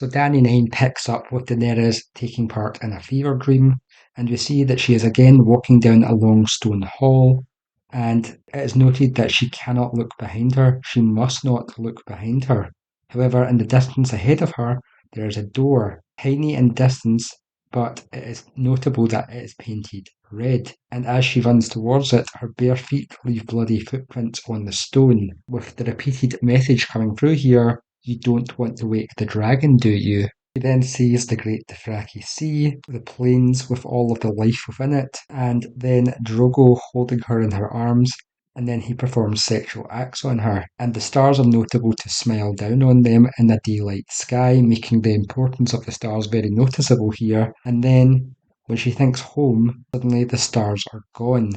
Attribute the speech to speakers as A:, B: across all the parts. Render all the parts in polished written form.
A: So Dany picks up with Daenerys taking part in a fever dream, and we see that she is again walking down a long stone hall, and it is noted that she cannot look behind her. She must not look behind her. However, in the distance ahead of her, there is a door, tiny in distance, but it is notable that it is painted red. And as she runs towards it, her bare feet leave bloody footprints on the stone, with the repeated message coming through here: you don't want to wake the dragon, do you? She then sees the great Dothraki Sea, the plains with all of the life within it, and then Drogo holding her in her arms, and then he performs sexual acts on her. And the stars are notable to smile down on them in the daylight sky, making the importance of the stars very noticeable here. And then, when she thinks home, suddenly the stars are gone.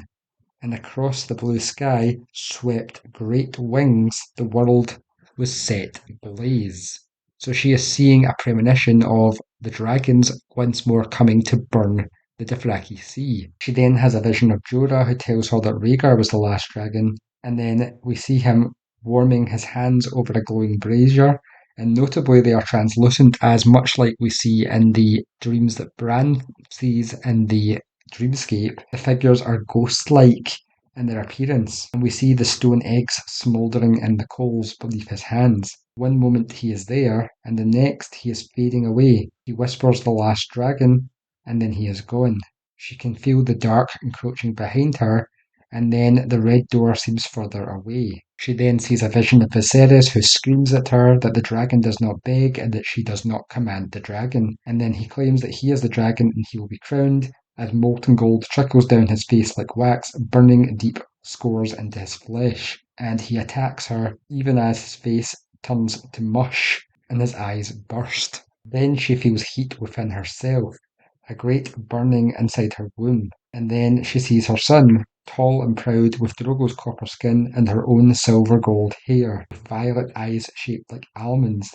A: And across the blue sky swept great wings, the world was set ablaze. So she is seeing a premonition of the dragons once more coming to burn the Dothraki Sea. She then has a vision of Jorah, who tells her that Rhaegar was the last dragon, and then we see him warming his hands over a glowing brazier, and notably they are translucent, as much like we see in the dreams that Bran sees in the dreamscape. The figures are ghost-like in their appearance, and we see the stone eggs smouldering in the coals beneath his hands. One moment he is there, and the next he is fading away. He whispers the last dragon, and then he is gone. She can feel the dark encroaching behind her, and then the red door seems further away. She then sees a vision of Viserys, who screams at her that the dragon does not beg and that she does not command the dragon. And then he claims that he is the dragon and he will be crowned, as molten gold trickles down his face like wax, burning deep scores into his flesh. And he attacks her, even as his face turns to mush and his eyes burst. Then she feels heat within herself, a great burning inside her womb. And then she sees her son, tall and proud, with Drogo's copper skin and her own silver gold hair, with violet eyes shaped like almonds.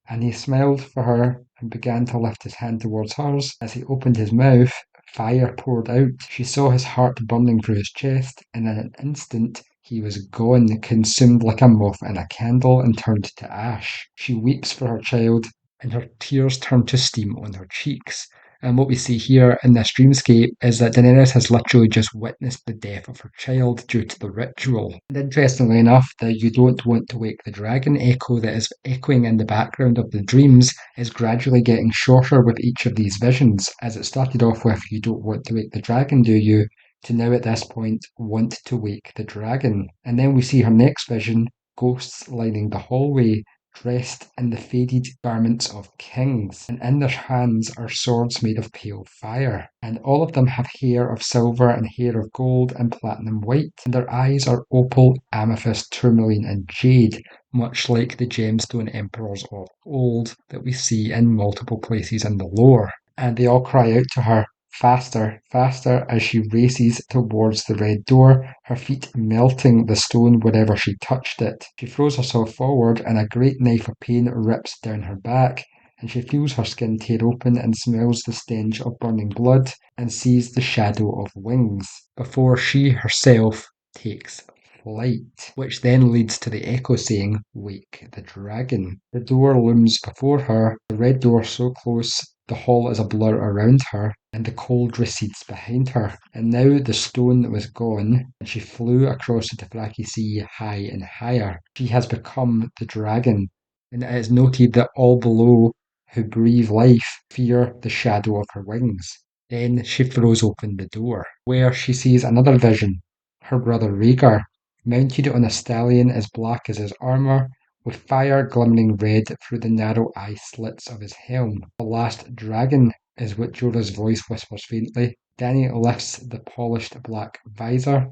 A: And he smiled for her and began to lift his hand towards hers. As he opened his mouth, fire poured out. She saw his heart burning through his chest, and in an instant he was gone, consumed like a moth in a candle and turned to ash. She weeps for her child, and her tears turn to steam on her cheeks. And what we see here in this dreamscape is that Daenerys has literally just witnessed the death of her child due to the ritual. And interestingly enough, the "you don't want to wake the dragon" echo that is echoing in the background of the dreams is gradually getting shorter with each of these visions, as it started off with "you don't want to wake the dragon, do you?" to now at this point, "want to wake the dragon." And then we see her next vision, ghosts lining the hallway, dressed in the faded garments of kings, and in their hands are swords made of pale fire. And all of them have hair of silver and hair of gold and platinum white, and their eyes are opal, amethyst, tourmaline, and jade, much like the gemstone emperors of old that we see in multiple places in the lore. And they all cry out to her, "Faster, faster," as she races towards the red door, her feet melting the stone wherever she touched it. She throws herself forward, and a great knife of pain rips down her back, and she feels her skin tear open and smells the stench of burning blood and sees the shadow of wings, before she herself takes flight, which then leads to the echo saying, "Wake the dragon." The door looms before her, the red door so close the hall is a blur around her, and the cold recedes behind her. And now the stone was gone, and she flew across the Dothraki Sea high and higher. She has become the dragon, and it is noted that all below who breathe life fear the shadow of her wings. Then she throws open the door, where she sees another vision, her brother Rhaegar, mounted on a stallion as black as his armour, with fire glimmering red through the narrow eye slits of his helm. "The last dragon," is what Jorah's voice whispers faintly. Dany lifts the polished black visor,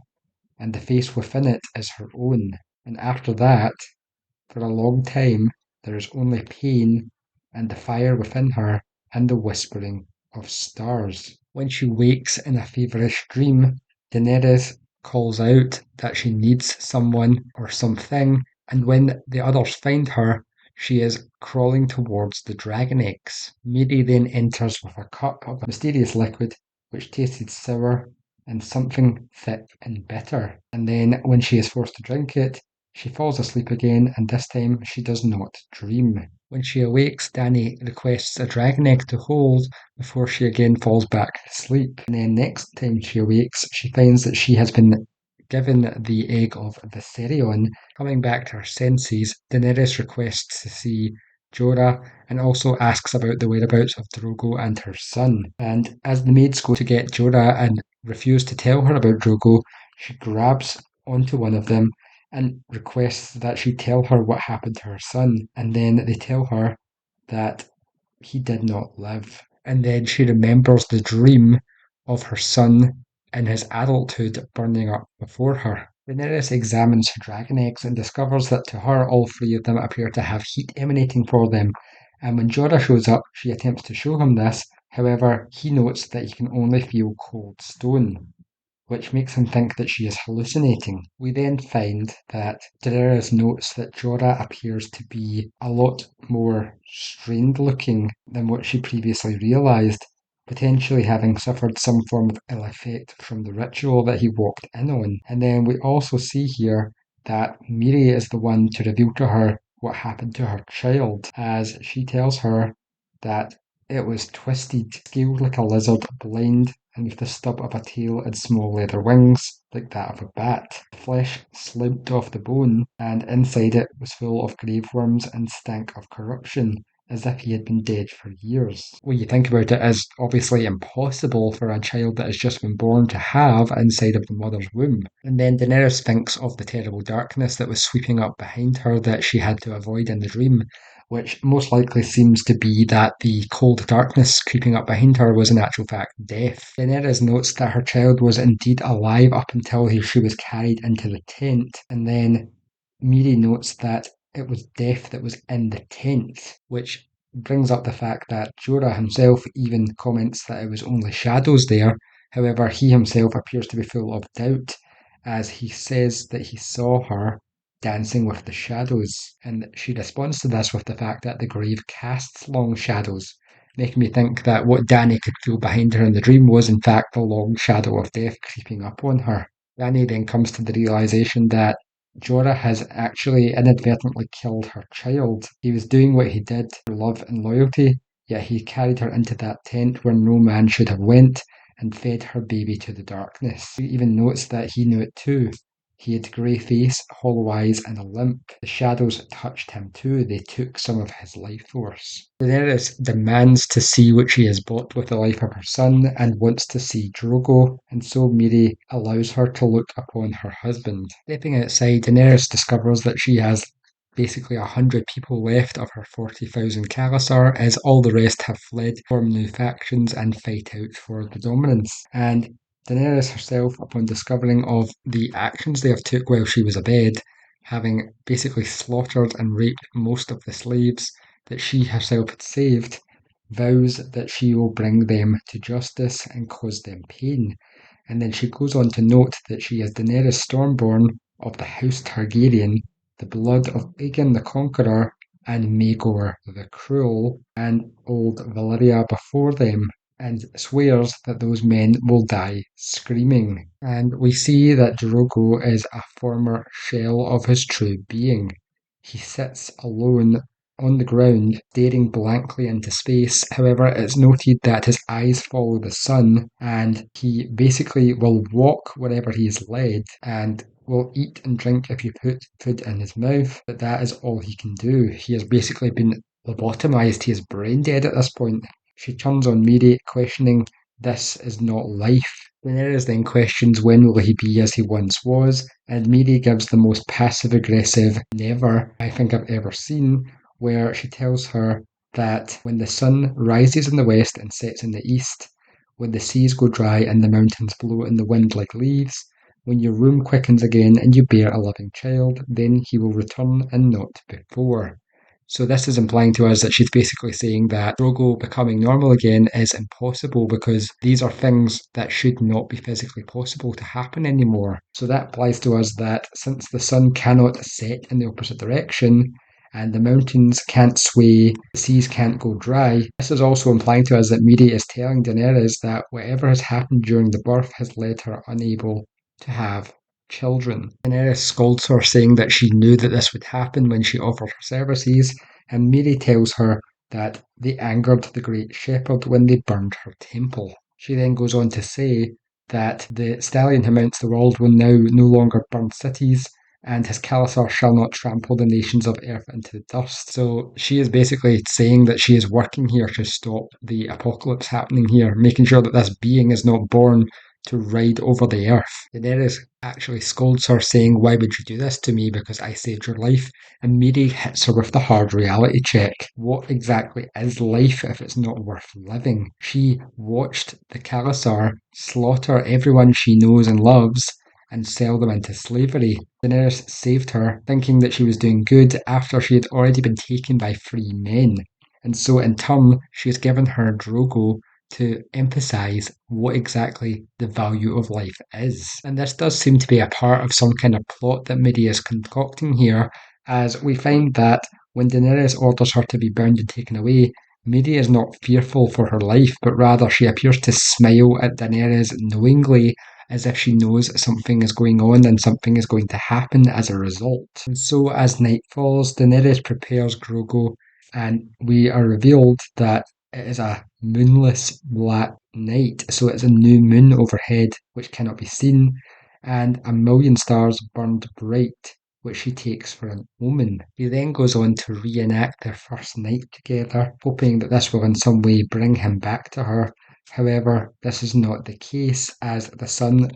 A: and the face within it is her own. And after that, for a long time, there is only pain and the fire within her and the whispering of stars. When she wakes in a feverish dream, Daenerys calls out that she needs someone or something, and when the others find her, she is crawling towards the dragon eggs. Mary then enters with a cup of a mysterious liquid which tasted sour and something thick and bitter. And then when she is forced to drink it, She falls asleep again, and this time she does not dream. When she awakes, Dany requests a dragon egg to hold before she again falls back to sleep. And then next time she awakes, she finds that she has been given the egg of Viserion. Coming back to her senses, Daenerys requests to see Jorah and also asks about the whereabouts of Drogo and her son. And as the maids go to get Jorah and refuse to tell her about Drogo, she grabs onto one of them and requests that she tell her what happened to her son. And then they tell her that he did not live. And then she remembers the dream of her son in his adulthood burning up before her. Daenerys examines her dragon eggs and discovers that to her all three of them appear to have heat emanating from them. And when Jorah shows up, she attempts to show him this. However, he notes that he can only feel cold stone, which makes him think that she is hallucinating. We then find that Daenerys notes that Jorah appears to be a lot more strained looking than what she previously realised, potentially having suffered some form of ill effect from the ritual that he walked in on. And then we also see here that Miri is the one to reveal to her what happened to her child, as she tells her that it was twisted, scaled like a lizard, blind, and with the stub of a tail and small leather wings, like that of a bat. Flesh slipped off the bone, and inside it was full of grave worms and stank of corruption, as if he had been dead for years. When you think about it, it is obviously impossible for a child that has just been born to have inside of the mother's womb. And then Daenerys thinks of the terrible darkness that was sweeping up behind her that she had to avoid in the dream, which most likely seems to be that the cold darkness creeping up behind her was in actual fact death. Daenerys notes that her child was indeed alive up until she was carried into the tent, and then Miri notes that it was death that was in the tent, which brings up the fact that Jorah himself even comments that it was only shadows there. However, he himself appears to be full of doubt, as he says that he saw her dancing with the shadows, and she responds to this with the fact that the grave casts long shadows, making me think that what Dany could feel behind her in the dream was in fact the long shadow of death creeping up on her. Dany then comes to the realization that Jorah has actually inadvertently killed her child. He was doing what he did for love and loyalty, yet he carried her into that tent where no man should have went and fed her baby to the darkness. He even notes that he knew it too. He had grey face, hollow eyes, and a limp. The shadows touched him too. They took some of his life force. Daenerys demands to see what she has bought with the life of her son and wants to see Drogo, and so Miri allows her to look upon her husband. Stepping outside, Daenerys discovers that she has basically 100 people left of her 40,000 Khalasar, as all the rest have fled, form new factions, and fight out for the dominance. And Daenerys herself, upon discovering of the actions they have took while she was abed, having basically slaughtered and raped most of the slaves that she herself had saved, vows that she will bring them to justice and cause them pain. And then she goes on to note that she is Daenerys Stormborn of the House Targaryen, the blood of Aegon the Conqueror and Maegor the Cruel, and old Valyria before them, and swears that those men will die screaming. And we see that Drogo is a former shell of his true being. He sits alone on the ground, staring blankly into space. However, it's noted that his eyes follow the sun, and he basically will walk wherever he is led, and will eat and drink if you put food in his mouth, but that is all he can do. He has basically been lobotomized. He is brain dead at this point. She turns on Miri, questioning, "This is not life." Daenerys then questions when will he be as he once was, and Miri gives the most passive-aggressive never I think I've ever seen, where she tells her that when the sun rises in the west and sets in the east, when the seas go dry and the mountains blow in the wind like leaves, when your womb quickens again and you bear a living child, then he will return and not before. So this is implying to us that she's basically saying that Drogo becoming normal again is impossible because these are things that should not be physically possible to happen anymore. So that implies to us that since the sun cannot set in the opposite direction, and the mountains can't sway, the seas can't go dry, this is also implying to us that Miri is telling Daenerys that whatever has happened during the birth has led her unable to have children. Daenerys scolds her, saying that she knew that this would happen when she offered her services, and Mary tells her that they angered the Great Shepherd when they burned her temple. She then goes on to say that the stallion who mounts the world will now no longer burn cities, and his Khalasar shall not trample the nations of earth into the dust. So she is basically saying that she is working here to stop the apocalypse happening here, making sure that this being is not born to ride over the earth. Daenerys actually scolds her, saying, "Why would you do this to me? Because I saved your life." And Miri hits her with the hard reality check. What exactly is life if it's not worth living? She watched the Khalasar slaughter everyone she knows and loves and sell them into slavery. Daenerys saved her, thinking that she was doing good after she had already been taken by free men. And so, in turn, she has given her Drogo to emphasize what exactly the value of life is. And this does seem to be a part of some kind of plot that Miri is concocting here, as we find that when Daenerys orders her to be bound and taken away, Miri is not fearful for her life, but rather she appears to smile at Daenerys knowingly, as if she knows something is going on and something is going to happen as a result. And so, as night falls, Daenerys prepares Grogu, and we are revealed that it is a moonless black night, so it's a new moon overhead which cannot be seen, and a million stars burned bright, which she takes for an omen. He then goes on to reenact their first night together, hoping that this will in some way bring him back to her. However, this is not the case, as the sun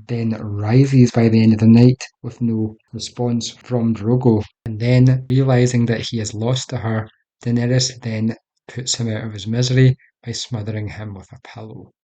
A: then rises by the end of the night with no response from Drogo. And then, realizing that he is lost to her, Daenerys then puts him out of his misery by smothering him with a pillow.